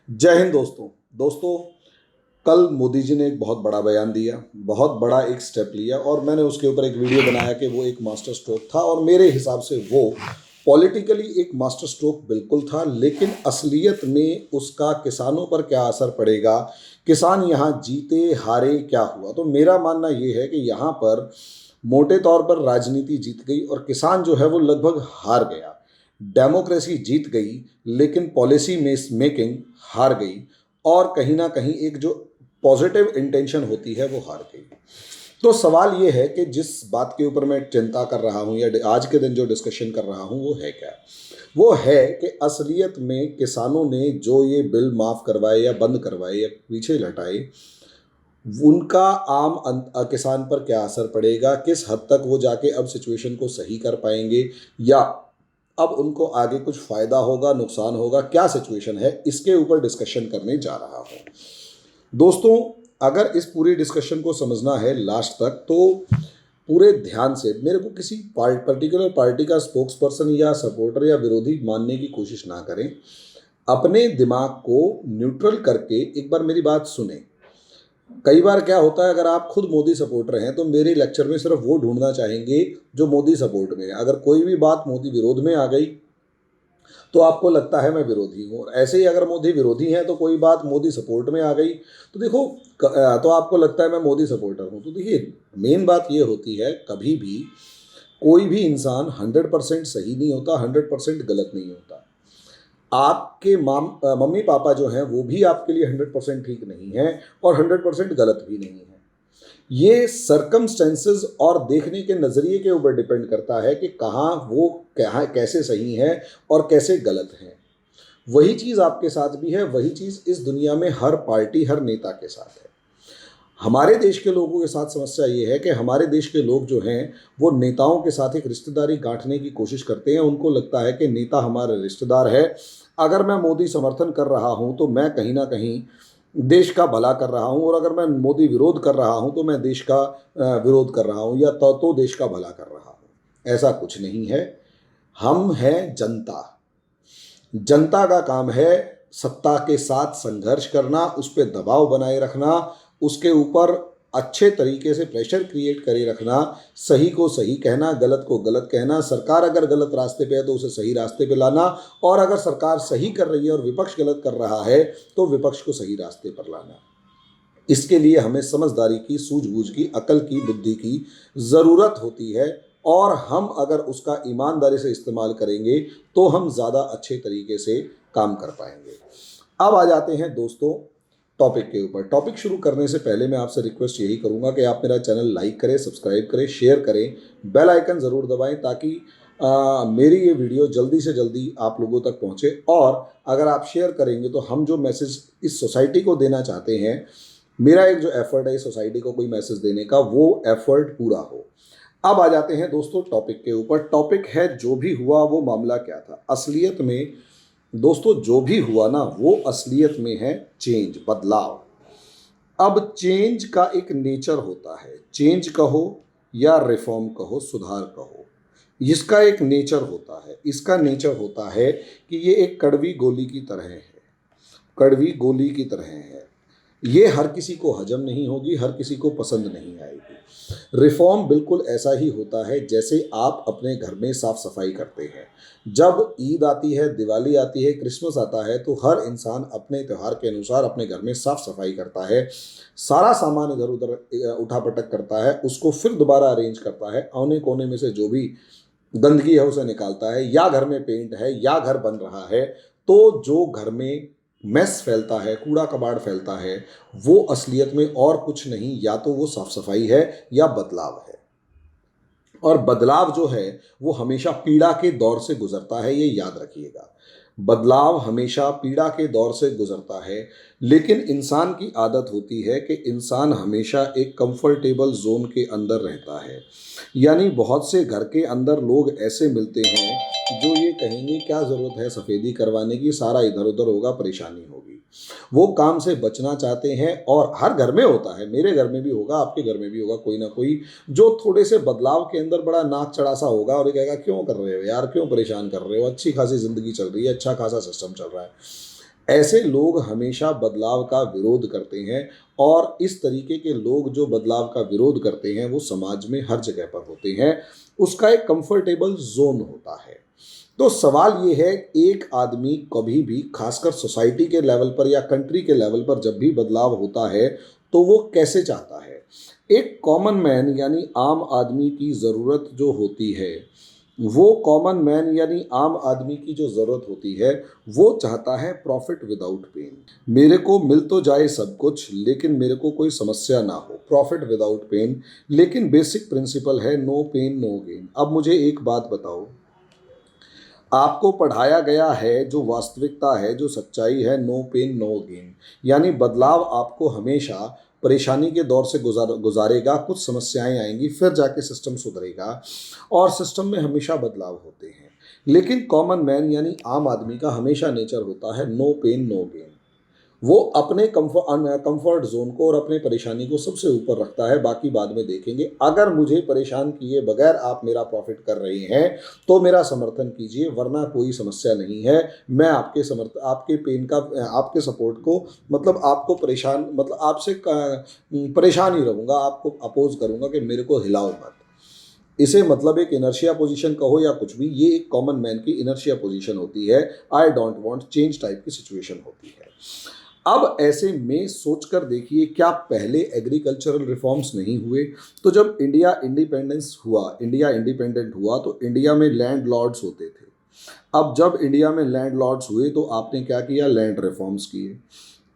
जय हिंद दोस्तों। दोस्तों, कल मोदी जी ने एक बहुत बड़ा बयान दिया, बहुत बड़ा एक स्टेप लिया और मैंने उसके ऊपर एक वीडियो बनाया कि वो एक मास्टर स्ट्रोक था और मेरे हिसाब से वो पॉलिटिकली एक मास्टर स्ट्रोक बिल्कुल था, लेकिन असलियत में उसका किसानों पर क्या असर पड़ेगा, किसान यहाँ जीते हारे क्या हुआ। तो मेरा मानना ये है कि यहाँ पर मोटे तौर पर राजनीति जीत गई और किसान जो है वो लगभग हार गया। डेमोक्रेसी जीत गई लेकिन पॉलिसी मेकिंग हार गई और कहीं ना कहीं एक जो पॉजिटिव इंटेंशन होती है वो हार गई। तो सवाल ये है कि जिस बात के ऊपर मैं चिंता कर रहा हूँ या आज के दिन जो डिस्कशन कर रहा हूँ वो है क्या। वो है कि असलियत में किसानों ने जो ये बिल माफ़ करवाए या बंद करवाए या पीछे लटाए, उनका आम किसान पर क्या असर पड़ेगा, किस हद तक वो जाके अब सिचुएशन को सही कर पाएंगे या अब उनको आगे कुछ फ़ायदा होगा, नुकसान होगा, क्या सिचुएशन है, इसके ऊपर डिस्कशन करने जा रहा हूँ। दोस्तों, अगर इस पूरी डिस्कशन को समझना है लास्ट तक तो पूरे ध्यान से मेरे को किसी पर्टिकुलर पार्टी का स्पोक्स पर्सन या सपोर्टर या विरोधी मानने की कोशिश ना करें। अपने दिमाग को न्यूट्रल करके एक बार मेरी बात सुने। कई बार क्या होता है, अगर आप खुद मोदी सपोर्टर हैं तो मेरे लेक्चर में सिर्फ वो ढूंढना चाहेंगे जो मोदी सपोर्ट में है। अगर कोई भी बात मोदी विरोध में आ गई तो आपको लगता है मैं विरोधी हूँ, और ऐसे ही अगर मोदी विरोधी हैं तो कोई बात मोदी सपोर्ट में आ गई तो देखो तो आपको लगता है मैं मोदी सपोर्टर हूँ। तो देखिए, मेन बात ये होती है, कभी भी कोई भी इंसान 100% सही नहीं होता, 100% गलत नहीं होता। आपके मम्मी पापा जो हैं वो भी आपके लिए 100% ठीक नहीं है और 100% गलत भी नहीं है। ये सर्कमस्टेंसेस और देखने के नज़रिए के ऊपर डिपेंड करता है कि कहाँ वो कहाँ कैसे सही है और कैसे गलत है। वही चीज़ आपके साथ भी है, वही चीज़ इस दुनिया में हर पार्टी हर नेता के साथ है। हमारे देश के लोगों के साथ समस्या ये है कि हमारे देश के लोग जो हैं वो नेताओं के साथ एक रिश्तेदारी गांठने की कोशिश करते हैं। उनको लगता है कि नेता हमारे रिश्तेदार है, अगर मैं मोदी समर्थन कर रहा हूँ तो मैं कहीं ना कहीं देश का भला कर रहा हूँ, और अगर मैं मोदी विरोध कर रहा हूँ तो मैं देश का विरोध कर रहा हूँ या तो देश का भला कर रहा हूँ। ऐसा कुछ नहीं है। हम हैं जनता। जनता का काम है सत्ता के साथ संघर्ष करना, उस पर दबाव बनाए रखना, उसके ऊपर अच्छे तरीके से प्रेशर क्रिएट करे रखना, सही को सही कहना, गलत को गलत कहना, सरकार अगर गलत रास्ते पे है तो उसे सही रास्ते पे लाना, और अगर सरकार सही कर रही है और विपक्ष गलत कर रहा है तो विपक्ष को सही रास्ते पर लाना। इसके लिए हमें समझदारी की, सूझबूझ की, अकल की, बुद्धि की ज़रूरत होती है, और हम अगर उसका ईमानदारी से इस्तेमाल करेंगे तो हम ज़्यादा अच्छे तरीके से काम कर पाएंगे। अब आ जाते हैं दोस्तों टॉपिक के ऊपर। टॉपिक शुरू करने से पहले मैं आपसे रिक्वेस्ट यही करूंगा कि आप मेरा चैनल लाइक करें, सब्सक्राइब करें, शेयर करें, बेल आइकन ज़रूर दबाएं ताकि मेरी ये वीडियो जल्दी से जल्दी आप लोगों तक पहुंचे। और अगर आप शेयर करेंगे तो हम जो मैसेज इस सोसाइटी को देना चाहते हैं, मेरा एक जो एफर्ट है इस सोसाइटी को कोई मैसेज देने का, वो एफर्ट पूरा हो। अब आ जाते हैं दोस्तों टॉपिक के ऊपर। टॉपिक है जो भी हुआ वो मामला क्या था। असलियत में दोस्तों जो भी हुआ ना वो असलियत में है चेंज, बदलाव। अब चेंज का एक नेचर होता है, चेंज कहो या रिफॉर्म कहो, सुधार कहो, इसका एक नेचर होता है। इसका नेचर होता है कि ये एक कड़वी गोली की तरह है, कड़वी गोली की तरह है। ये हर किसी को हजम नहीं होगी, हर किसी को पसंद नहीं आएगी। रिफॉर्म बिल्कुल ऐसा ही होता है जैसे आप अपने घर में साफ सफाई करते हैं। जब ईद आती है, दिवाली आती है, क्रिसमस आता है तो हर इंसान अपने त्यौहार के अनुसार अपने घर में साफ सफाई करता है, सारा सामान इधर उधर उठापटक करता है, उसको फिर दोबारा अरेंज करता है, औने कोने में से जो भी गंदगी है उसे निकालता है, या घर में पेंट है या घर बन रहा है तो जो घर में मेस फैलता है, कूड़ा कबाड़ फैलता है, वो असलियत में और कुछ नहीं, या तो वो साफ सफाई है या बदलाव है। और बदलाव जो है वो हमेशा पीड़ा के दौर से गुजरता है, ये याद रखिएगा। बदलाव हमेशा पीड़ा के दौर से गुजरता है, लेकिन इंसान की आदत होती है कि इंसान हमेशा एक कंफर्टेबल जोन के अंदर रहता है। यानी बहुत से घर के अंदर लोग ऐसे मिलते हैं जो ये कहेंगे क्या ज़रूरत है सफ़ेदी करवाने की, सारा इधर उधर होगा, परेशानी होगी। वो काम से बचना चाहते हैं, और हर घर में होता है, मेरे घर में भी होगा, आपके घर में भी होगा, कोई ना कोई जो थोड़े से बदलाव के अंदर बड़ा नाक चढ़ा सा होगा और ये कहेगा क्यों कर रहे हो यार, क्यों परेशान कर रहे हो, अच्छी खासी ज़िंदगी चल रही है, अच्छा खासा सिस्टम चल रहा है। ऐसे लोग हमेशा बदलाव का विरोध करते हैं और इस तरीके के लोग जो बदलाव का विरोध करते हैं वो समाज में हर जगह पर होते हैं। उसका एक कंफर्टेबल जोन होता है। तो सवाल ये है, एक आदमी कभी भी खासकर सोसाइटी के लेवल पर या कंट्री के लेवल पर जब भी बदलाव होता है तो वो कैसे चाहता है? एक कॉमन मैन यानी आम आदमी की ज़रूरत जो होती है, वो कॉमन मैन यानी आम आदमी की जो ज़रूरत होती है वो चाहता है प्रॉफिट विदाउट पेन। मेरे को मिल तो जाए सब कुछ लेकिन मेरे को कोई समस्या ना हो, प्रॉफिट विदाउट पेन। लेकिन बेसिक प्रिंसिपल है नो पेन नो गेन। अब मुझे एक बात बताओ, आपको पढ़ाया गया है जो वास्तविकता है, जो सच्चाई है, नो पेन नो गेन। यानी बदलाव आपको हमेशा परेशानी के दौर से गुजारेगा, कुछ समस्याएं आएंगी, फिर जाके सिस्टम सुधरेगा और सिस्टम में हमेशा बदलाव होते हैं। लेकिन कॉमन मैन यानी आम आदमी का हमेशा नेचर होता है नो पेन नो गेन। वो अपने कंफर्ट जोन को और अपने परेशानी को सबसे ऊपर रखता है, बाकी बाद में देखेंगे। अगर मुझे परेशान किए बगैर आप मेरा प्रॉफिट कर रहे हैं तो मेरा समर्थन कीजिए, वरना कोई समस्या नहीं है। मैं आपके पेन का, आपके सपोर्ट को, मतलब आपको परेशान, मतलब आपसे परेशान ही रहूँगा, आपको अपोज करूँगा कि मेरे को हिलाओ मत। इसे मतलब एक इनर्शिया पोजीशन कहो या कुछ भी, ये एक कॉमन मैन की इनर्शिया पोजीशन होती है। I don't want change type की सिचुएशन होती है। अब ऐसे में सोचकर देखिए, क्या पहले एग्रीकल्चरल रिफॉर्म्स नहीं हुए? तो जब इंडिया इंडिपेंडेंट हुआ तो इंडिया में लैंड लॉर्ड्स होते थे। अब जब इंडिया में लैंड लॉर्ड्स हुए तो आपने क्या किया? लैंड रिफॉर्म्स किए।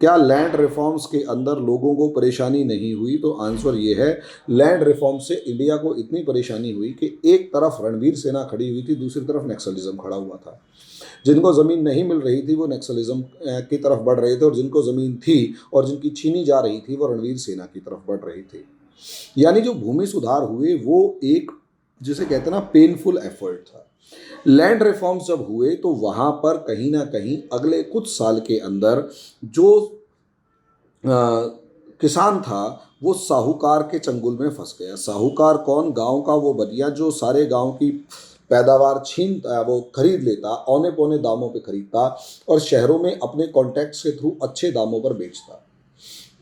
क्या लैंड रिफॉर्म्स के अंदर लोगों को परेशानी नहीं हुई? तो आंसर ये है, लैंड रिफॉर्म से इंडिया को इतनी परेशानी हुई कि एक तरफ रणवीर सेना खड़ी हुई थी, दूसरी तरफ नक्सलिज्म खड़ा हुआ था। जिनको ज़मीन नहीं मिल रही थी वो नक्सलिज्म की तरफ बढ़ रहे थे, और जिनको ज़मीन थी और जिनकी छीनी जा रही थी वो रणवीर सेना की तरफ बढ़ रहे थे। यानी जो भूमि सुधार हुए वो एक, जिसे कहते हैं ना, पेनफुल एफर्ट था। लैंड रिफॉर्म्स जब हुए तो वहां पर कहीं ना कहीं अगले कुछ साल के अंदर जो किसान था वो साहूकार के चंगुल में फंस गया। साहूकार कौन? गांव का वो बनिया जो सारे गांव की पैदावार वो खरीद लेता, औने पौने दामों पे खरीदता और शहरों में अपने कॉन्टैक्ट्स के थ्रू अच्छे दामों पर बेचता।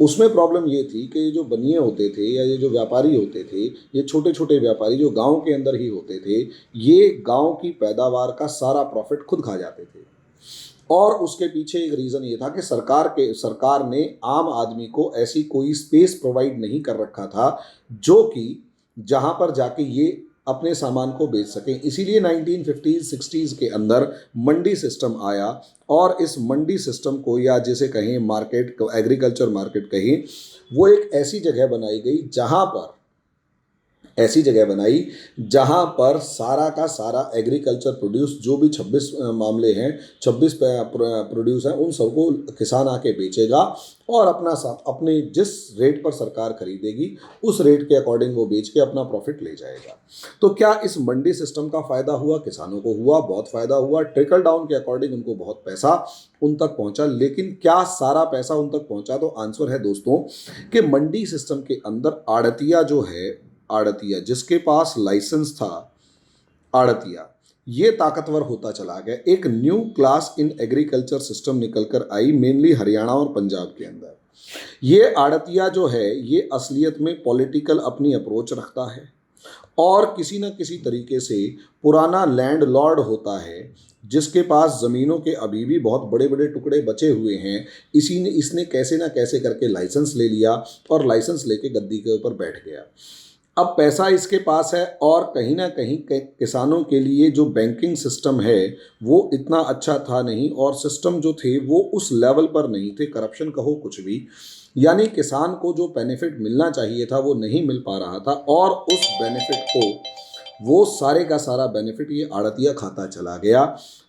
उसमें प्रॉब्लम ये थी कि जो बनिए होते थे या ये जो व्यापारी होते थे, ये छोटे छोटे व्यापारी जो गांव के अंदर ही होते थे, ये गांव की पैदावार का सारा प्रॉफिट खुद खा जाते थे। और उसके पीछे एक रीज़न ये था कि सरकार ने आम आदमी को ऐसी कोई स्पेस प्रोवाइड नहीं कर रखा था जो कि जहां पर जाके ये अपने सामान को बेच सकें। इसीलिए 1950s 60s के अंदर मंडी सिस्टम आया, और इस मंडी सिस्टम को, या जिसे कहें मार्केट, एग्रीकल्चर मार्केट कहें, वो एक ऐसी जगह बनाई गई जहां पर सारा का सारा एग्रीकल्चर प्रोड्यूस, जो भी 26 मामले हैं, 26 प्रोड्यूस हैं, उन सबको किसान आके बेचेगा और अपने जिस रेट पर सरकार खरीदेगी उस रेट के अकॉर्डिंग वो बेच के अपना प्रॉफिट ले जाएगा। तो क्या इस मंडी सिस्टम का फायदा हुआ? किसानों को हुआ, बहुत फायदा हुआ। ट्रिकल डाउन के अकॉर्डिंग उनको बहुत पैसा उन तक पहुंचा। लेकिन क्या सारा पैसा उन तक पहुंचा? तो आंसर है दोस्तों कि मंडी सिस्टम के अंदर आड़तिया जिसके पास लाइसेंस था, आड़तिया, ये ताकतवर होता चला गया। एक new class in agriculture system निकलकर आई, मेनली हरियाणा और पंजाब के अंदर। ये आड़तिया जो है ये असलियत में पॉलिटिकल अपनी अप्रोच रखता है और किसी न किसी तरीके से पुराना लैंड लॉर्ड होता है जिसके पास ज़मीनों के अभी भी बहुत बड़े बड़े टुकड़े बचे हुए हैं। इसने कैसे ना कैसे करके लाइसेंस ले लिया और लाइसेंस लेके गद्दी के ऊपर बैठ गया। अब पैसा इसके पास है और कहीं ना कहीं किसानों के लिए जो बैंकिंग सिस्टम है वो इतना अच्छा था नहीं, और सिस्टम जो थे वो उस लेवल पर नहीं थे, करप्शन कहो कुछ भी। यानी किसान को जो बेनिफिट मिलना चाहिए था वो नहीं मिल पा रहा था, और उस बेनिफिट को, वो सारे का सारा बेनिफिट ये आड़तिया खाता चला गया।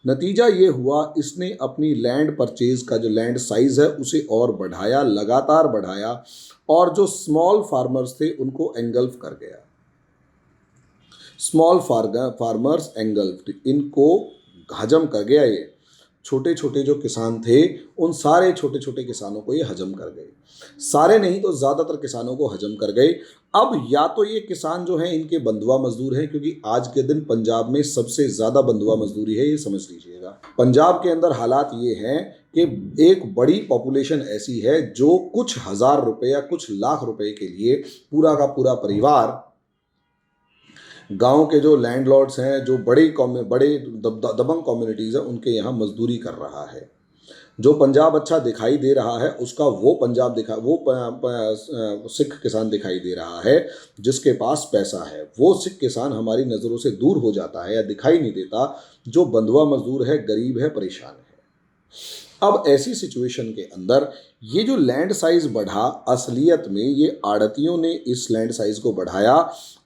नतीजा ये हुआ, इसने अपनी लैंड परचेज का जो लैंड साइज है उसे और बढ़ाया, लगातार बढ़ाया, और जो स्मॉल फार्मर्स थे उनको एंगल्फ कर गया। स्मॉल फार्मर्स एंगल्फ्ड, इनको हजम कर गया ये। छोटे छोटे जो किसान थे उन सारे छोटे छोटे किसानों को ये हजम कर गए। सारे नहीं तो ज़्यादातर किसानों को हजम कर गए। अब या तो ये किसान जो हैं इनके बंधुआ मजदूर हैं, क्योंकि आज के दिन पंजाब में सबसे ज़्यादा बंधुआ मजदूरी है, ये समझ लीजिएगा। पंजाब के अंदर हालात ये हैं कि एक बड़ी पॉपुलेशन ऐसी है जो कुछ हज़ार रुपये या कुछ लाख रुपए के लिए पूरा का पूरा परिवार गांव के जो लैंडलॉर्ड्स हैं, जो बड़े दबंग कम्युनिटीज़ हैं, उनके यहाँ मजदूरी कर रहा है। जो पंजाब अच्छा दिखाई दे रहा है उसका वो सिख किसान दिखाई दे रहा है जिसके पास पैसा है। वो सिख किसान हमारी नज़रों से दूर हो जाता है या दिखाई नहीं देता, जो बंधुआ मजदूर है, गरीब है, परेशान है। अब ऐसी सिचुएशन के अंदर ये जो लैंड साइज बढ़ा, असलियत में ये आड़तियों ने इस लैंड साइज को बढ़ाया।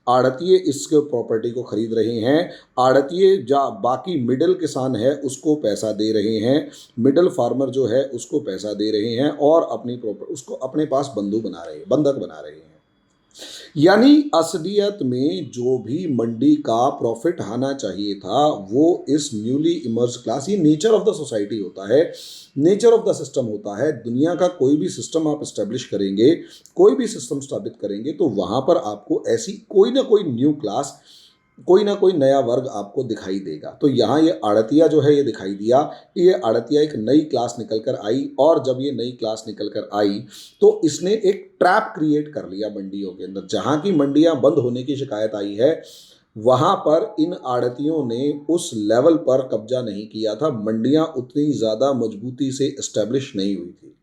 आड़तिये इसके प्रॉपर्टी को खरीद रहे हैं। आड़तिये बाकी मिडिल किसान है उसको पैसा दे रहे हैं, मिडिल फार्मर जो है उसको पैसा दे रहे हैं और अपनी प्रॉपर्टी उसको अपने पास बंधक बना रहे हैं। यानी असलियत में जो भी मंडी का प्रॉफिट आना चाहिए था वो इस न्यूली इमर्ज क्लास, ये नेचर ऑफ द सोसाइटी होता है, नेचर ऑफ द सिस्टम होता है। दुनिया का कोई भी सिस्टम आप इस्टेब्लिश करेंगे, कोई भी सिस्टम स्थापित करेंगे तो वहाँ पर आपको ऐसी कोई ना कोई न्यू क्लास, कोई ना कोई नया वर्ग आपको दिखाई देगा। तो यहाँ ये आड़तिया जो है ये दिखाई दिया कि ये आड़तिया एक नई क्लास निकल कर आई, और जब ये नई क्लास निकल कर आई तो इसने एक ट्रैप क्रिएट कर लिया मंडियों के अंदर। जहाँ की मंडियाँ बंद होने की शिकायत आई है वहाँ पर इन आड़तियों ने उस लेवल पर कब्जा नहीं किया था, मंडियाँ उतनी ज़्यादा मजबूती से इस्टेब्लिश नहीं हुई थी।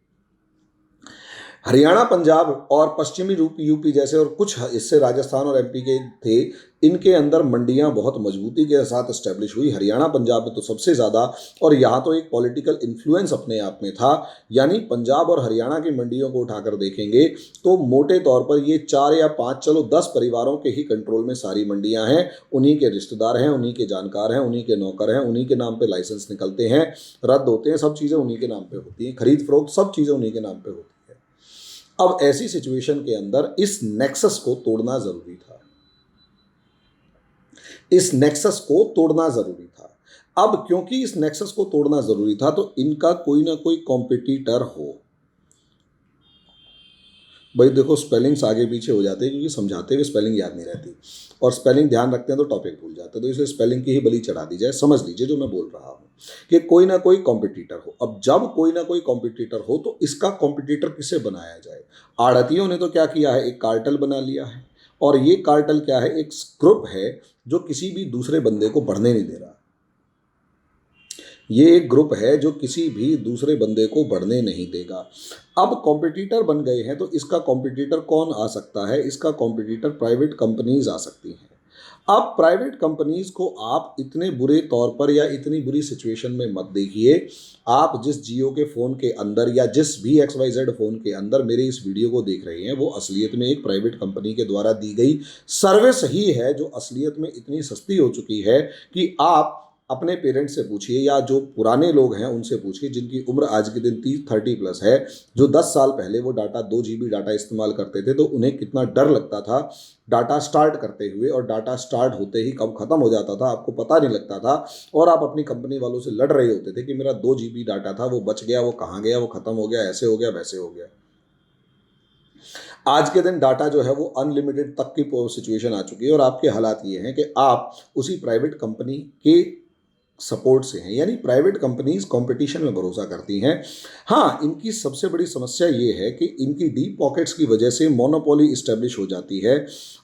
हरियाणा, पंजाब और पश्चिमी यूपी जैसे और कुछ इससे राजस्थान और एमपी के थे, इनके अंदर मंडियां बहुत मजबूती के साथ इस्टेब्लिश हुई। हरियाणा पंजाब में तो सबसे ज़्यादा, और यहाँ तो एक पॉलिटिकल इन्फ्लुएंस अपने आप में था। यानी पंजाब और हरियाणा की मंडियों को उठाकर देखेंगे तो मोटे तौर पर ये 4 या 5, चलो 10 परिवारों के ही कंट्रोल में सारी मंडियाँ हैं। उन्हीं के रिश्तेदार हैं, उन्हीं के जानकार हैं, उन्हीं के नौकर हैं, उन्हीं के नाम पर लाइसेंस निकलते हैं, रद्द होते हैं, सब चीज़ें उन्हीं के नाम पर होती हैं, खरीद फरोख्त सब चीज़ें उन्हीं के नाम पर होती हैं। अब ऐसी सिचुएशन के अंदर इस नेक्सस को तोड़ना जरूरी था, इस नेक्सस को तोड़ना जरूरी था। अब क्योंकि इस नेक्सस को तोड़ना जरूरी था तो इनका कोई ना कोई कॉम्पिटिटर हो। भाई देखो, स्पेलिंग्स आगे पीछे हो जाते हैं क्योंकि समझाते हुए स्पेलिंग याद नहीं रहती, और स्पेलिंग ध्यान रखते हैं तो टॉपिक भूल जाते हैं, तो इसलिए स्पेलिंग की ही बलि चढ़ा दी जाए। समझ लीजिए जो मैं बोल रहा हूँ कि कोई ना कोई कॉम्पिटिटर हो। अब जब कोई ना कोई कॉम्पिटिटर हो तो इसका कॉम्पिटिटर किसे बनाया जाए? आड़तियों ने तो क्या किया है, एक कार्टेल बना लिया है, और ये कार्टेल क्या है, एक ग्रुप है जो किसी भी दूसरे बंदे को बढ़ने नहीं दे रहा। ये एक ग्रुप है जो किसी भी दूसरे बंदे को बढ़ने नहीं देगा। अब कॉम्पिटिटर बन गए हैं तो इसका कॉम्पिटिटर कौन आ सकता है? इसका कॉम्पिटिटर प्राइवेट कंपनीज आ सकती हैं। अब प्राइवेट कंपनीज को आप इतने बुरे तौर पर या इतनी बुरी सिचुएशन में मत देखिए। आप जिस जियो के फ़ोन के अंदर या जिस भी XYZ फ़ोन के अंदर मेरे इस वीडियो को देख रहे हैं वो असलियत में एक प्राइवेट कंपनी के द्वारा दी गई सर्विस ही है, जो असलियत में इतनी सस्ती हो चुकी है कि आप अपने पेरेंट्स से पूछिए या जो पुराने लोग हैं उनसे पूछिए जिनकी उम्र आज के दिन 30-30+ है, जो 10 साल पहले वो डाटा 2 GB डाटा इस्तेमाल करते थे तो उन्हें कितना डर लगता था डाटा स्टार्ट करते हुए, और डाटा स्टार्ट होते ही कब ख़त्म हो जाता था आपको पता नहीं लगता था, और आप अपनी कंपनी वालों से लड़ रहे होते थे कि मेरा 2 GB डाटा था वो बच गया, वो कहाँ गया, वो ख़त्म हो गया, ऐसे हो गया, वैसे हो गया। आज के दिन डाटा जो है वो अनलिमिटेड तक की सिचुएशन आ चुकी है, और आपके हालात ये हैं कि आप उसी प्राइवेट कंपनी के सपोर्ट से हैं। यानी प्राइवेट कंपनीज कंपटीशन में भरोसा करती हैं। हाँ, इनकी सबसे बड़ी समस्या ये है कि इनकी डीप पॉकेट्स की वजह से मोनोपोली इस्टेब्लिश हो जाती है,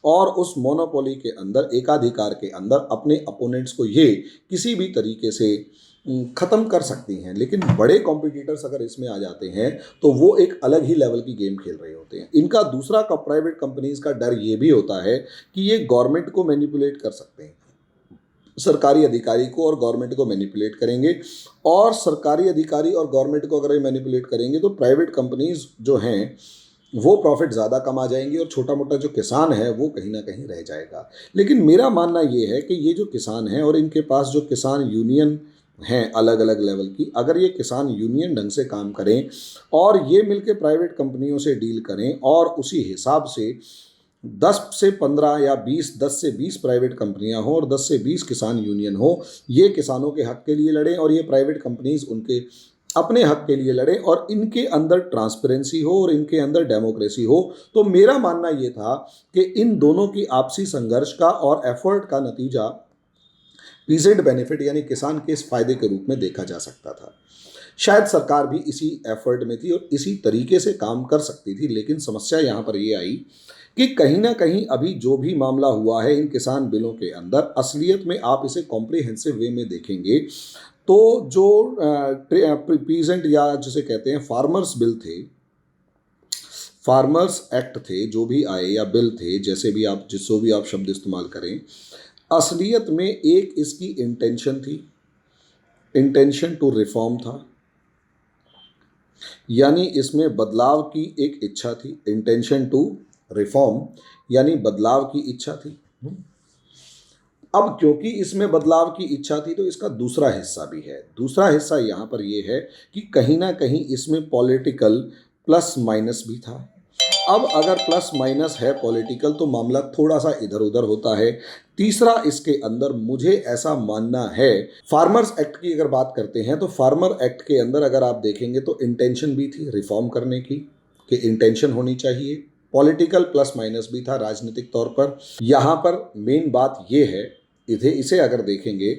और उस मोनोपोली के अंदर, एकाधिकार के अंदर अपने अपोनेंट्स को ये किसी भी तरीके से ख़त्म कर सकती हैं। लेकिन बड़े कॉम्पिटिटर्स अगर इसमें आ जाते हैं तो वो एक अलग ही लेवल की गेम खेल रहे होते हैं। इनका दूसरा प्राइवेट कंपनीज का डर ये भी होता है कि ये गवर्नमेंट को मैनिपुलेट कर सकते हैं, सरकारी अधिकारी को और गवर्नमेंट को मैनिपुलेट करेंगे, और सरकारी अधिकारी और गवर्नमेंट को अगर ये मैनिपुलेट करेंगे तो प्राइवेट कंपनीज जो हैं वो प्रॉफिट ज़्यादा कमा जाएंगी, और छोटा मोटा जो किसान है वो कहीं ना कहीं रह जाएगा। लेकिन मेरा मानना ये है कि ये जो किसान हैं और इनके पास जो किसान यूनियन हैं अलग अलग लेवल की, अगर ये किसान यूनियन ढंग से काम करें और ये मिलके प्राइवेट कंपनियों से डील करें और उसी हिसाब से 10 से 15 या 20, 10 से 20 प्राइवेट कंपनियां हो और 10 से 20 किसान यूनियन हो, ये किसानों के हक के लिए लड़ें और ये प्राइवेट कंपनीज उनके अपने हक के लिए लड़े और इनके अंदर ट्रांसपेरेंसी हो और इनके अंदर डेमोक्रेसी हो। तो मेरा मानना ये था कि इन दोनों की आपसी संघर्ष का और एफर्ट का नतीजा पीजेंट बेनिफिट यानी किसान के इस फायदे के रूप में देखा जा सकता था। शायद सरकार भी इसी एफर्ट में थी और इसी तरीके से काम कर सकती थी, लेकिन समस्या यहाँ पर ये आई कि कहीं ना कहीं अभी जो भी मामला हुआ है इन किसान बिलों के अंदर, असलियत में आप इसे कॉम्प्रिहेंसिव वे में देखेंगे तो जो पीजेंट या जिसे कहते हैं फार्मर्स बिल थे, फार्मर्स एक्ट थे, जो भी आए या बिल थे, जैसे भी आप जिसको भी आप शब्द इस्तेमाल करें, असलियत में एक इसकी इंटेंशन थी, इंटेंशन टू रिफॉर्म था, यानी इसमें बदलाव की एक इच्छा थी। इंटेंशन टू रिफॉर्म यानी बदलाव की इच्छा थी। अब क्योंकि इसमें बदलाव की इच्छा थी तो इसका दूसरा हिस्सा भी है। दूसरा हिस्सा यहाँ पर यह है कि कहीं ना कहीं इसमें पॉलिटिकल प्लस माइनस भी था। अब अगर प्लस माइनस है पॉलिटिकल तो मामला थोड़ा सा इधर उधर होता है। तीसरा इसके अंदर मुझे ऐसा मानना है, फार्मर्स एक्ट की अगर बात करते हैं तो फार्मर एक्ट के अंदर अगर आप देखेंगे तो इंटेंशन भी थी रिफॉर्म करने की, कि इंटेंशन होनी चाहिए, पॉलिटिकल प्लस माइनस भी था राजनीतिक तौर पर। यहाँ पर मेन बात ये है, इसे अगर देखेंगे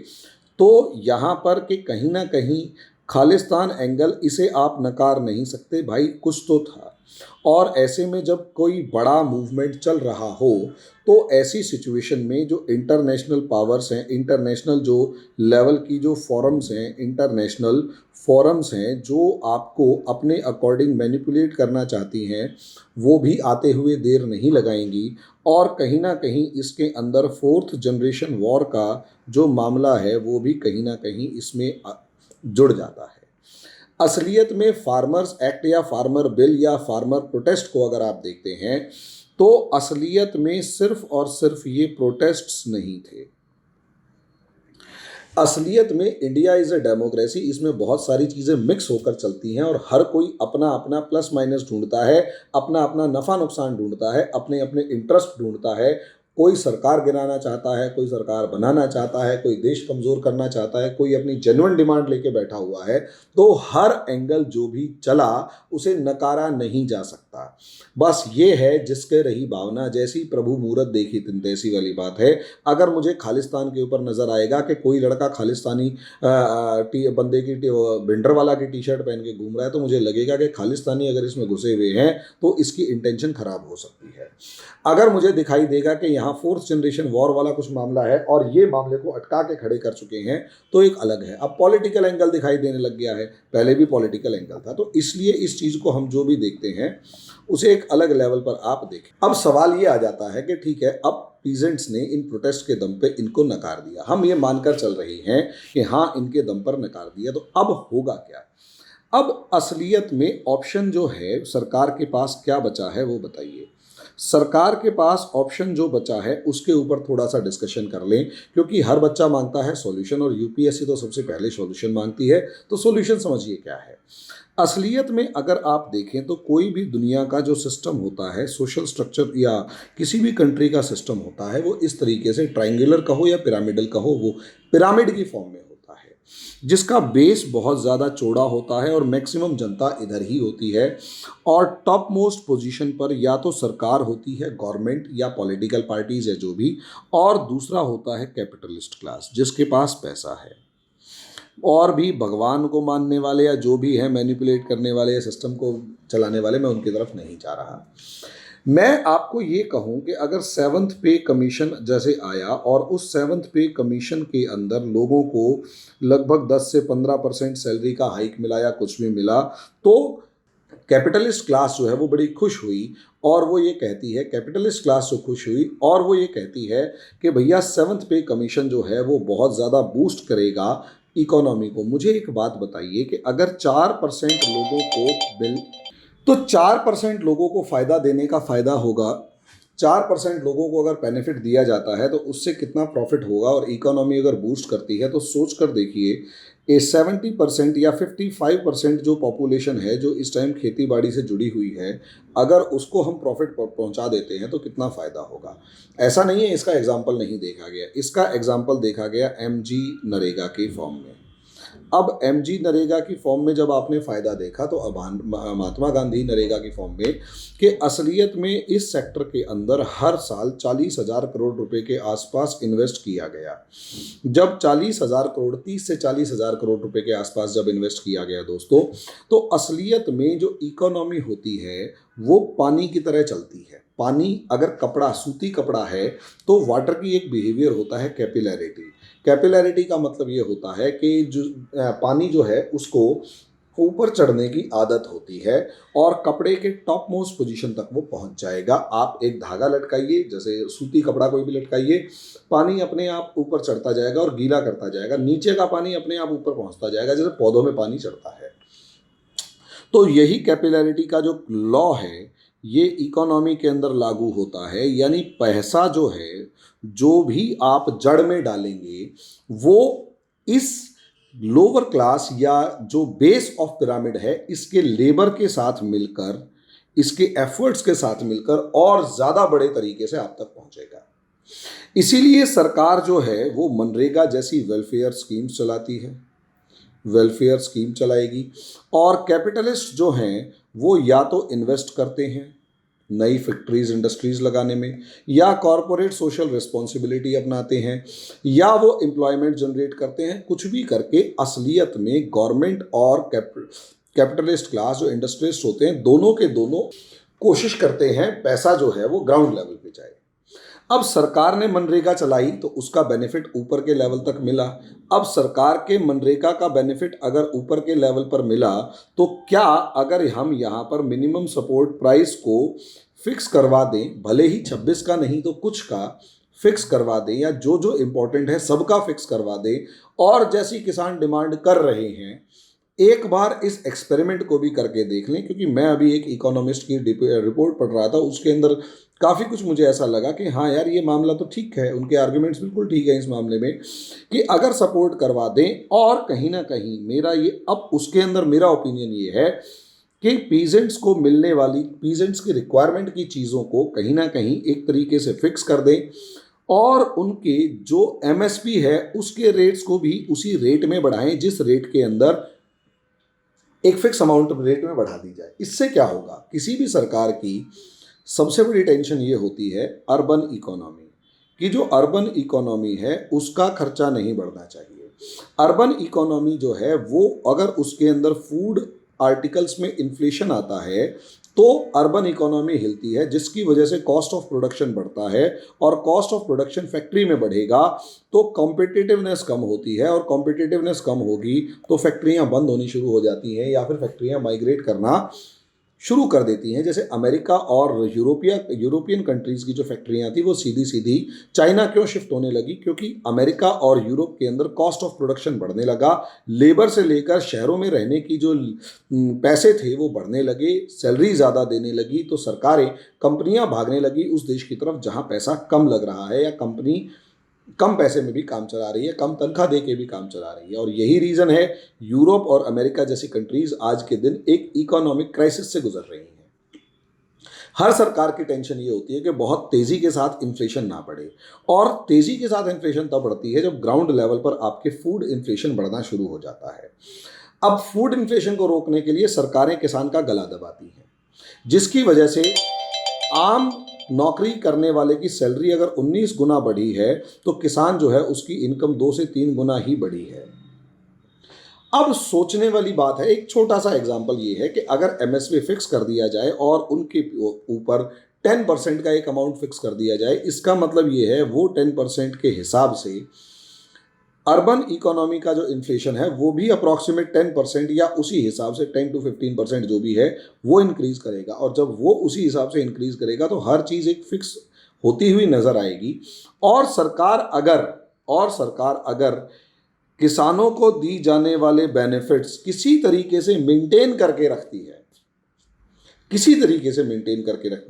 तो यहाँ पर कि कहीं ना कहीं खालिस्तान एंगल, इसे आप नकार नहीं सकते भाई, कुछ तो था। और ऐसे में जब कोई बड़ा मूवमेंट चल रहा हो तो ऐसी सिचुएशन में जो इंटरनेशनल पावर्स हैं, इंटरनेशनल जो लेवल की जो फोरम्स हैं, इंटरनेशनल फोरम्स हैं जो आपको अपने अकॉर्डिंग मैनिपुलेट करना चाहती हैं, वो भी आते हुए देर नहीं लगाएंगी। और कहीं ना कहीं इसके अंदर फोर्थ जनरेशन वॉर का जो मामला है वो भी कहीं ना कहीं इसमें जुड़ जाता है। असलियत में फार्मर्स एक्ट या फार्मर बिल या फार्मर प्रोटेस्ट को अगर आप देखते हैं तो असलियत में सिर्फ और सिर्फ ये प्रोटेस्ट्स नहीं थे। असलियत में इंडिया इज़ ए डेमोक्रेसी, इसमें बहुत सारी चीज़ें मिक्स होकर चलती हैं और हर कोई अपना अपना प्लस माइनस ढूंढता है, अपना अपना नफ़ा नुकसान ढूंढता है, अपने अपने इंटरेस्ट ढूंढता है। कोई सरकार गिराना चाहता है, कोई सरकार बनाना चाहता है, कोई देश कमज़ोर करना चाहता है, कोई अपनी जेन्युइन डिमांड लेके बैठा हुआ है। तो हर एंगल जो भी चला उसे नकारा नहीं जा सकता। बस ये है जिसके रही भावना, जैसी प्रभु मूरत देखी तिन तैसी वाली बात है। अगर मुझे खालिस्तान के ऊपर नज़र आएगा कि कोई लड़का खालिस्तानी बंदे की भिंडरवाला की टी शर्ट पहन के घूम रहा है तो मुझे लगेगा कि खालिस्तानी अगर इसमें घुसे हुए हैं तो इसकी इंटेंशन खराब हो सकती है। अगर मुझे दिखाई देगा कि यहाँ फोर्थ जनरेशन वॉर वाला कुछ मामला है और ये मामले को अटका के खड़े कर चुके हैं तो एक अलग है। अब पॉलिटिकल एंगल दिखाई देने लग गया है, पहले भी पॉलिटिकल एंगल था, तो इसलिए इस चीज़ को हम जो भी देखते हैं उसे एक अलग लेवल पर आप देखें। अब सवाल ये आ जाता है कि ठीक है, अब पीजेंट्स ने इन प्रोटेस्ट के दम पे इनको नकार दिया, हम ये मानकर चल रहे हैं कि हाँ इनके दम पर नकार दिया, तो अब होगा क्या? अब असलियत में ऑप्शन जो है सरकार के पास क्या बचा है वो बताइए। सरकार के पास ऑप्शन जो बचा है उसके ऊपर थोड़ा सा डिस्कशन कर लें, क्योंकि हर बच्चा मांगता है सॉल्यूशन और यूपीएससी तो सबसे पहले सॉल्यूशन मांगती है। तो सॉल्यूशन समझिए क्या है। असलियत में अगर आप देखें तो कोई भी दुनिया का जो सिस्टम होता है, सोशल स्ट्रक्चर या किसी भी कंट्री का सिस्टम होता है, वो इस तरीके से ट्रायंगुलर कहो या पिरामिडल कहो, वो पिरामिड की फॉर्म में होता है जिसका बेस बहुत ज़्यादा चौड़ा होता है और मैक्सिमम जनता इधर ही होती है। और टॉप मोस्ट पोजीशन पर या तो सरकार होती है, गवर्नमेंट या पॉलिटिकल पार्टीज है जो भी, और दूसरा होता है कैपिटलिस्ट क्लास जिसके पास पैसा है। और भी भगवान को मानने वाले या जो भी है मैनिपुलेट करने वाले या सिस्टम को चलाने वाले, मैं उनकी तरफ नहीं जा रहा। मैं आपको ये कहूँ कि अगर 7th पे कमीशन जैसे आया और उस 7th पे कमीशन के अंदर लोगों को लगभग 10 से 15% सैलरी का हाइक मिला या कुछ भी मिला, तो कैपिटलिस्ट क्लास जो है वो बड़ी खुश हुई और वो ये कहती है, कैपिटलिस्ट क्लास जो खुश हुई और वो ये कहती है कि भैया 7th पे कमीशन जो है वो बहुत ज़्यादा बूस्ट करेगा इकोनॉमी को। मुझे एक बात बताइए कि अगर 4% लोगों को बिल, तो 4% लोगों को फ़ायदा देने का फ़ायदा होगा 4% लोगों को अगर बेनिफिट दिया जाता है तो उससे कितना प्रॉफिट होगा, और इकोनॉमी अगर बूस्ट करती है तो सोच कर देखिए, ए 70% या 55% जो पॉपुलेशन है जो इस टाइम खेती बाड़ी से जुड़ी हुई है, अगर उसको हम प्रॉफिट पहुंचा देते हैं तो कितना फ़ायदा होगा। ऐसा नहीं है इसका एग्जाम्पल नहीं देखा गया, इसका एग्जाम्पल देखा गया एमजी नरेगा के फॉर्म में। अब एमजी नरेगा की फॉर्म में जब आपने फ़ायदा देखा तो अब महात्मा गांधी नरेगा की फॉर्म में कि असलियत में इस सेक्टर के अंदर हर साल 40,000 करोड़ रुपए के आसपास इन्वेस्ट किया गया। जब 40,000 करोड़ 30 से 40,000 करोड़ रुपए के आसपास जब इन्वेस्ट किया गया दोस्तों, तो असलियत में जो इकोनॉमी होती है वो पानी की तरह चलती है। पानी अगर कपड़ा सूती कपड़ा है तो वाटर की एक बिहेवियर होता है कैपिलैरिटी। कैपिलैरिटी का मतलब ये होता है कि जो पानी जो है उसको ऊपर चढ़ने की आदत होती है और कपड़े के टॉप मोस्ट पोजीशन तक वो पहुंच जाएगा। आप एक धागा लटकाइए, जैसे सूती कपड़ा कोई भी लटकाइए, पानी अपने आप ऊपर चढ़ता जाएगा और गीला करता जाएगा, नीचे का पानी अपने आप ऊपर पहुंचता जाएगा, जैसे पौधों में पानी चढ़ता है। तो यही कैपिलैरिटी का जो लॉ है ये इकोनॉमी के अंदर लागू होता है, यानी पैसा जो है जो भी आप जड़ में डालेंगे वो इस लोअर क्लास या जो बेस ऑफ पिरामिड है इसके लेबर के साथ मिलकर, इसके एफर्ट्स के साथ मिलकर और ज़्यादा बड़े तरीके से आप तक पहुंचेगा। इसीलिए सरकार जो है वो मनरेगा जैसी वेलफेयर स्कीम्स चलाती है, वेलफेयर स्कीम चलाएगी, और कैपिटलिस्ट जो हैं वो या तो इन्वेस्ट करते हैं नई फैक्ट्रीज इंडस्ट्रीज लगाने में, या कॉरपोरेट सोशल रिस्पॉन्सिबिलिटी अपनाते हैं, या वो एम्प्लॉयमेंट जनरेट करते हैं। कुछ भी करके असलियत में गवर्नमेंट और कैपिटलिस्ट क्लास जो इंडस्ट्रियलिस्ट होते हैं दोनों के दोनों कोशिश करते हैं पैसा जो है वो ग्राउंड लेवल पे जाए। अब सरकार ने मनरेगा चलाई तो उसका बेनिफिट ऊपर के लेवल तक मिला। अब सरकार के मनरेगा का बेनिफिट अगर ऊपर के लेवल पर मिला तो क्या अगर हम यहाँ पर मिनिमम सपोर्ट प्राइस को फिक्स करवा दें, भले ही 26 का नहीं तो कुछ का फिक्स करवा दें, या जो जो इम्पोर्टेंट है सबका फिक्स करवा दें, और जैसी किसान डिमांड कर रहे हैं, एक बार इस एक्सपेरिमेंट को भी करके देख लें। क्योंकि मैं अभी एक इकोनॉमिस्ट की रिपोर्ट पढ़ रहा था, उसके अंदर काफ़ी कुछ मुझे ऐसा लगा कि हाँ यार ये मामला तो ठीक है, उनके आर्ग्यूमेंट्स बिल्कुल ठीक है इस मामले में कि अगर सपोर्ट करवा दें, और कहीं ना कहीं मेरा ये अब उसके अंदर मेरा ओपिनियन ये है कि पीजेंट्स को मिलने वाली, पीजेंट्स की रिक्वायरमेंट की चीज़ों को कहीं ना कहीं एक तरीके से फिक्स कर दें, और उनके जो एमएसपी है उसके रेट्स को भी उसी रेट में बढ़ाएं जिस रेट के अंदर एक फिक्स अमाउंट रेट में बढ़ा दी जाए। इससे क्या होगा, किसी भी सरकार की सबसे बड़ी टेंशन ये होती है अर्बन इकोनॉमी कि जो अर्बन इकोनॉमी है उसका खर्चा नहीं बढ़ना चाहिए। अर्बन इकोनॉमी जो है वो अगर उसके अंदर फूड आर्टिकल्स में इन्फ्लेशन आता है तो अर्बन इकोनॉमी हिलती है, जिसकी वजह से कॉस्ट ऑफ प्रोडक्शन बढ़ता है, और कॉस्ट ऑफ प्रोडक्शन फैक्ट्री में बढ़ेगा तो कॉम्पिटिटिवनेस कम होती है, और कॉम्पिटिटिवनेस कम होगी तो फैक्ट्रियां बंद होनी शुरू हो जाती हैं या फिर फैक्ट्रियां माइग्रेट करना शुरू कर देती हैं। जैसे अमेरिका और यूरोपियन कंट्रीज़ की जो फैक्ट्रियां थी वो सीधी सीधी चाइना क्यों शिफ्ट होने लगी, क्योंकि अमेरिका और यूरोप के अंदर कॉस्ट ऑफ प्रोडक्शन बढ़ने लगा, लेबर से लेकर शहरों में रहने की जो पैसे थे वो बढ़ने लगे, सैलरी ज़्यादा देने लगी, तो सरकारें कंपनियां भागने लगी उस देश की तरफ जहां पैसा कम लग रहा है, या कंपनी कम पैसे में भी काम चला रही है, कम तनख्वाह दे के भी काम चला रही है। और यही रीज़न है यूरोप और अमेरिका जैसी कंट्रीज आज के दिन एक इकोनॉमिक क्राइसिस से गुजर रही हैं। हर सरकार की टेंशन ये होती है कि बहुत तेज़ी के साथ इन्फ्लेशन ना बढ़े, और तेज़ी के साथ इन्फ्लेशन तब बढ़ती है जब ग्राउंड लेवल पर आपके फूड इन्फ्लेशन बढ़ना शुरू हो जाता है। अब फूड इन्फ्लेशन को रोकने के लिए सरकारें किसान का गला दबाती हैं, जिसकी वजह से आम नौकरी करने वाले की सैलरी अगर 19 गुना बढ़ी है तो किसान जो है उसकी इनकम 2 से 3 गुना ही बढ़ी है। अब सोचने वाली बात है, एक छोटा सा एग्जांपल ये है कि अगर एमएसपी फिक्स कर दिया जाए और उनके ऊपर 10% का एक अमाउंट फिक्स कर दिया जाए, इसका मतलब ये है वो 10% के हिसाब से अर्बन इकोनॉमी का जो इन्फ्लेशन है वो भी अप्रॉक्सीमेट 10% या उसी हिसाब से 10 to 15% जो भी है वो इंक्रीज़ करेगा। और जब वो उसी हिसाब से इंक्रीज़ करेगा तो हर चीज़ एक फिक्स होती हुई नज़र आएगी। और सरकार अगर किसानों को दी जाने वाले बेनिफिट्स किसी तरीके से मेंटेन करके रखती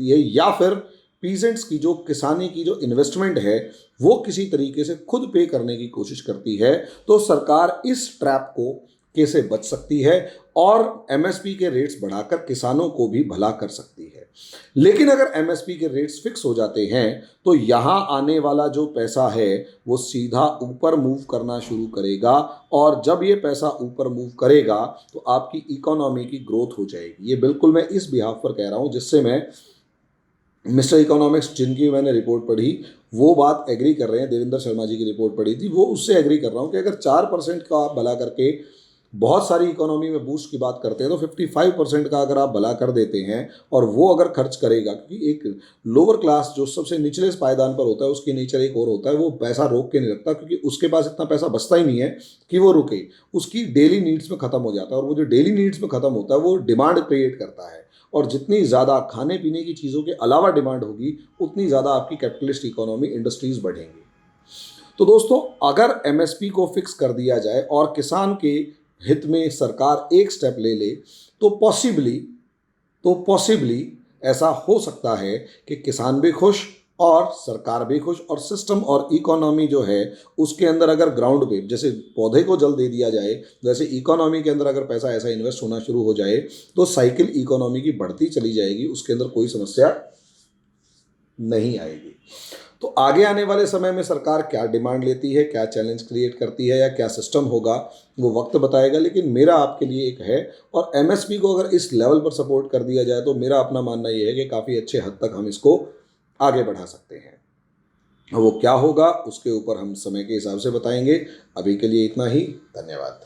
है, या फिर पीजेंट्स की जो किसानी की जो इन्वेस्टमेंट है वो किसी तरीके से खुद पे करने की कोशिश करती है, तो सरकार इस ट्रैप को कैसे बच सकती है और एमएसपी के रेट्स बढ़ाकर किसानों को भी भला कर सकती है। लेकिन अगर एमएसपी के रेट्स फिक्स हो जाते हैं तो यहाँ आने वाला जो पैसा है वो सीधा ऊपर मूव करना शुरू करेगा, और जब ये पैसा ऊपर मूव करेगा तो आपकी इकोनॉमी की ग्रोथ हो जाएगी। ये बिल्कुल मैं इस बिहाफ पर कह रहा हूँ जिससे मैं मिस्टर इकोनॉमिक्स जिनकी मैंने रिपोर्ट पढ़ी वो बात एग्री कर रहे हैं, देवेंद्र शर्मा जी की रिपोर्ट पढ़ी थी, वो उससे एग्री कर रहा हूँ कि अगर 4% का आप भला करके बहुत सारी इकोनॉमी में बूस्ट की बात करते हैं तो 55% का अगर आप भला कर देते हैं और वो अगर खर्च करेगा, क्योंकि एक लोअर क्लास जो सबसे निचले पायदान पर होता है उसकी नेचर एक और होता है, वो पैसा रोक के नहीं रखता क्योंकि उसके पास इतना पैसा बचता ही नहीं है कि वो रुके, उसकी डेली नीड्स में ख़त्म हो जाता है, और वो जो डेली नीड्स में ख़त्म होता है वो डिमांड क्रिएट करता है, और जितनी ज़्यादा खाने पीने की चीज़ों के अलावा डिमांड होगी उतनी ज़्यादा आपकी कैपिटलिस्ट इकोनॉमी इंडस्ट्रीज़ बढ़ेंगी। तो दोस्तों, अगर एमएसपी को फिक्स कर दिया जाए और किसान के हित में सरकार एक स्टेप ले ले तो पॉसिबली ऐसा हो सकता है कि किसान भी खुश और सरकार भी खुश, और सिस्टम और इकोनॉमी जो है उसके अंदर अगर ग्राउंड पे जैसे पौधे को जल दे दिया जाए, वैसे इकोनॉमी के अंदर अगर पैसा ऐसा इन्वेस्ट होना शुरू हो जाए तो साइकिल इकोनॉमी की बढ़ती चली जाएगी, उसके अंदर कोई समस्या नहीं आएगी। तो आगे आने वाले समय में सरकार क्या डिमांड लेती है, क्या चैलेंज क्रिएट करती है या क्या सिस्टम होगा, वो वक्त बताएगा। लेकिन मेरा आपके लिए एक है, और एमएसपी को अगर इस लेवल पर सपोर्ट कर दिया जाए तो मेरा अपना मानना ये है कि काफ़ी अच्छे हद तक हम इसको आगे बढ़ा सकते हैं। वो क्या होगा उसके ऊपर हम समय के हिसाब से बताएंगे। अभी के लिए इतना ही, धन्यवाद।